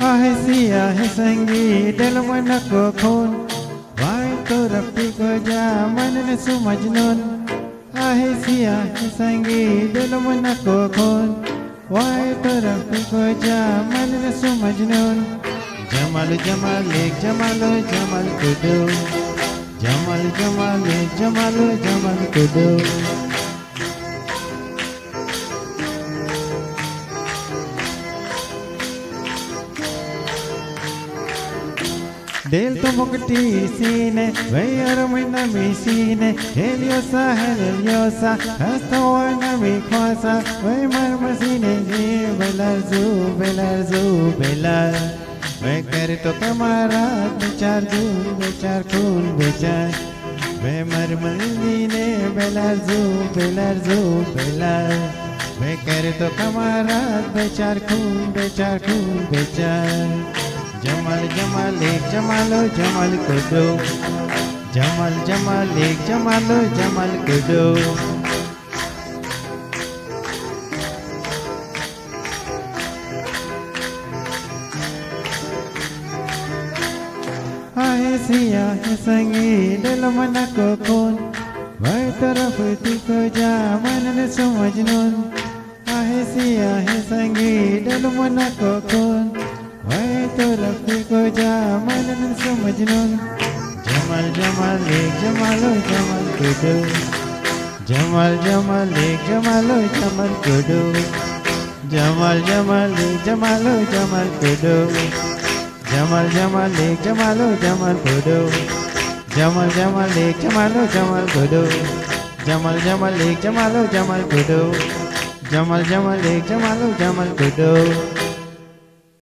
आहे सिया है संगी दिल मन को खून वाई तो रफी को जा मन ने सुमजनून आहे सिया है संगी दिल मन को खून वाई तो रफी को जा मन ने सुमजनून Jamal Jamal Jamal Jamal कुदो Jamal Jamal Jamal Jamal कुदो Del to mokti sine, veyar mina mi sine, heliosa heliosa, hasta wana mi khosa, vey mar masine ji belar zu belar, vey kar to kamara bechar kun bechar, vey mar masine belar zu belar, vey kar to kamara bechar kun bechar. Jamal Jamal एक जमालो जमाल कुदो जमाल जमाल एक जमालो जमाल कुदो आहे सिया है संगी दिल मन को खून वह तरफ को जा मन ने समझनून आहे सिया है संगी दिल मन को खून वह तो रफी को जा मन ने समझनून जमाल जमाल एक जमालो जमाल कुदो जमाल जमाल एक जमालो जमाल कुदो जमाल जमाल एक जमालो जमाल कुदो जमाल जमाल एक जमालो जमाल कुदो जमाल जमाल एक जमालो जमाल कुदो जमाल जमाल एक जमालो जमाल कुदो जमाल जमाल एक जमालो जमाल कुदो